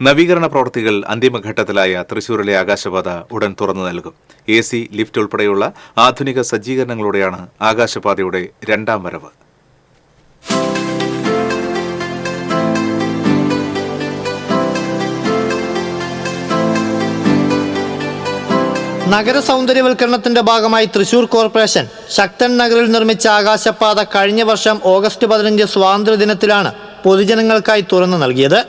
നവീകരണ പ്രവൃത്തികൾ അന്തിമഘട്ടത്തിലായ തൃശൂരിലെ ആകാശപാത ഉടൻ തുറന്നു നൽകും. AC, ലിഫ്റ്റ് ഉൾപ്പെടെയുള്ള ആധുനിക സജ്ജീകരണങ്ങളോടെയാണ് ആകാശപാതയുടെ രണ്ടാം വരവ്. നഗര സൗന്ദര്യവൽക്കരണത്തിന്റെ ഭാഗമായി തൃശൂർ കോർപ്പറേഷൻ ശക്തൻ നഗറിൽ നിർമ്മിച്ച ആകാശപാത കഴിഞ്ഞ വർഷം ഓഗസ്റ്റ് 15 സ്വാതന്ത്ര്യദിനത്തിലാണ് പൊതുജനങ്ങൾക്കായി തുറന്നു നൽകിയത്.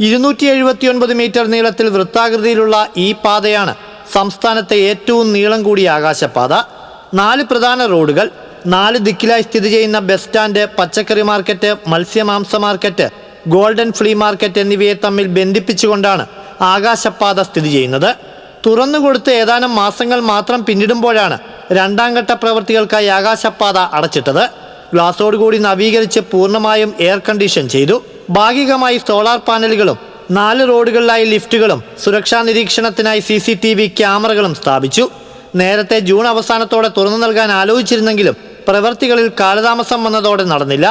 279 മീറ്റർ നീളത്തിൽ വൃത്താകൃതിയിലുള്ള ഈ പാതയാണ് സംസ്ഥാനത്തെ ഏറ്റവും നീളം കൂടിയ ആകാശപാത. 4 പ്രധാന റോഡുകൾ, 4 ദിക്കിലായി സ്ഥിതി ചെയ്യുന്ന ബസ് സ്റ്റാൻഡ്, പച്ചക്കറി മാർക്കറ്റ്, മത്സ്യമാംസ മാർക്കറ്റ്, ഗോൾഡൻ ഫ്ലീ മാർക്കറ്റ് എന്നിവയെ തമ്മിൽ ബന്ധിപ്പിച്ചുകൊണ്ടാണ് ആകാശപാത സ്ഥിതി ചെയ്യുന്നത്. തുറന്നുകൊടുത്ത് ഏതാനും മാസങ്ങൾ മാത്രം പിന്നിടുമ്പോഴാണ് രണ്ടാം ഘട്ട പ്രവൃത്തികൾക്കായി ആകാശപാത അടച്ചിട്ടത്. ഗ്ലാസോടുകൂടി നവീകരിച്ച് പൂർണ്ണമായും എയർ കണ്ടീഷൻ ചെയ്തു. ഭാഗികമായി സോളാർ പാനലുകളും 4 റോഡുകളിലായി ലിഫ്റ്റുകളും സുരക്ഷാ നിരീക്ഷണത്തിനായി CCTV ക്യാമറകളും സ്ഥാപിച്ചു. നേരത്തെ ജൂൺ അവസാനത്തോടെ തുറന്നു നൽകാൻ ആലോചിച്ചിരുന്നെങ്കിലും പ്രവൃത്തികളിൽ കാലതാമസം വന്നതോടെ നടന്നില്ല.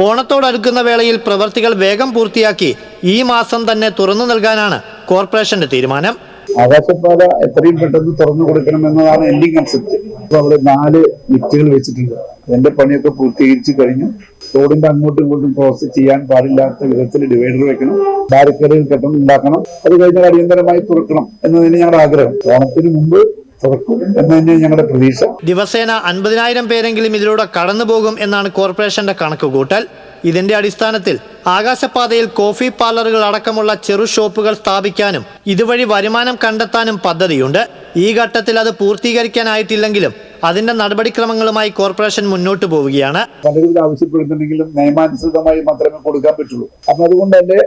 ഓണത്തോടടുക്കുന്ന വേളയിൽ പ്രവൃത്തികൾ വേഗം പൂർത്തിയാക്കി ഈ മാസം തന്നെ തുറന്നു നൽകാനാണ് കോർപ്പറേഷന്റെ തീരുമാനം. ആകാശപാത എത്രയും പെട്ടെന്ന് തുറന്നു കൊടുക്കണം എന്നതാണ് എൻഡിങ് കൺസെപ്റ്റ്. അപ്പൊ അവിടെ 4 ലിഫ്റ്റുകൾ വെച്ചിട്ടുണ്ട്. അതിന്റെ പണിയൊക്കെ പൂർത്തീകരിച്ചു കഴിഞ്ഞു. റോഡിന്റെ അങ്ങോട്ടും ഇങ്ങോട്ടും ക്രോസ് ചെയ്യാൻ പാടില്ലാത്ത വിധത്തിൽ ഡിവൈഡർ വെക്കണം, ബാരിക്കേഡുകൾ കെട്ടണം, ഉണ്ടാക്കണം. അത് കഴിഞ്ഞാൽ അടിയന്തരമായി തുറക്കണം എന്നതിന് ഞങ്ങളുടെ ആഗ്രഹം. ഓണത്തിന് മുമ്പ് തുറക്കും എന്ന് തന്നെയാണ് ഞങ്ങളുടെ പ്രതീക്ഷ. ദിവസേന 50,000 പേരെങ്കിലും ഇതിലൂടെ കടന്നുപോകും എന്നാണ് കോർപ്പറേഷന്റെ കണക്കുകൂട്ടൽ. ഇതിന്റെ അടിസ്ഥാനത്തിൽ ആകാശപാതയിൽ കോഫി പാർലറുകൾ അടക്കമുള്ള ചെറു ഷോപ്പുകൾ സ്ഥാപിക്കാനും ഇതുവഴി വരുമാനം കണ്ടെത്താനും പദ്ധതിയുണ്ട്. ഈ ഘട്ടത്തിൽ അത് പൂർത്തീകരിക്കാനായിട്ടില്ലെങ്കിലും അതിന്റെ നടപടിക്രമങ്ങളുമായി കോർപ്പറേഷൻ മുന്നോട്ട് പോവുകയാണ്. പലരും ആവശ്യപ്പെടുന്നുണ്ടെങ്കിലും നിയമാനുസൃതമായി മാത്രമേ കൊടുക്കാൻ പറ്റുള്ളൂ. അപ്പൊ അതുകൊണ്ട് തന്നെ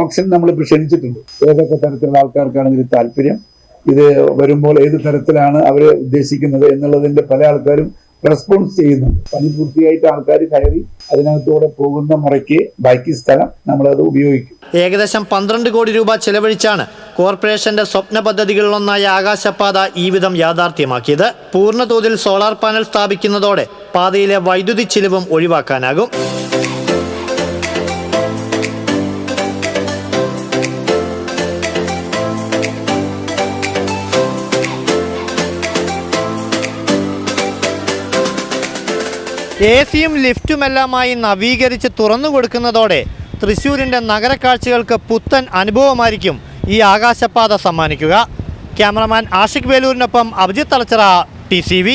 ഓപ്ഷൻ നമ്മൾ ക്ഷണിച്ചിട്ടുണ്ട്. ഏതൊക്കെ തരത്തിലുള്ള ആൾക്കാർക്കാണ് ഇതിൽ താല്പര്യം, ഇത് വരുമ്പോൾ ഏത് തരത്തിലാണ് അവരെ ഉദ്ദേശിക്കുന്നത് എന്നുള്ളതിന്റെ പല ആൾക്കാരും റെസ്പോൺസ് ചെയ്യുന്നു. പണി പൂർത്തിയായിട്ട് ആൾക്കാർ കയറി അതിനകത്തൂടെ പോകുന്ന മുറയ്ക്ക് ബാക്കി സ്ഥലം നമ്മളത് ഉപയോഗിക്കും. ഏകദേശം 12 കോടി രൂപ ചെലവഴിച്ചാണ് കോർപ്പറേഷന്റെ സ്വപ്ന പദ്ധതികളിലൊന്നായ ആകാശപാത ഈ വിധം യാഥാർത്ഥ്യമാക്കിയത്. പൂർണ്ണതോതിൽ സോളാർ പാനൽ സ്ഥാപിക്കുന്നതോടെ പാതയിലെ വൈദ്യുതി ചിലവും ഒഴിവാക്കാനാകും. AC-യും ലിഫ്റ്റുമെല്ലാമായി നവീകരിച്ച് തുറന്നു കൊടുക്കുന്നതോടെ തൃശ്ശൂരിൻ്റെ നഗരക്കാഴ്ചകൾക്ക് പുത്തൻ അനുഭവമായിരിക്കും ഈ ആകാശപാത സമ്മാനിക്കുക. ക്യാമറമാൻ ആഷിഖ് വേലൂരിനൊപ്പം അഭിജിത്ത് തലച്ചിറ, TCV.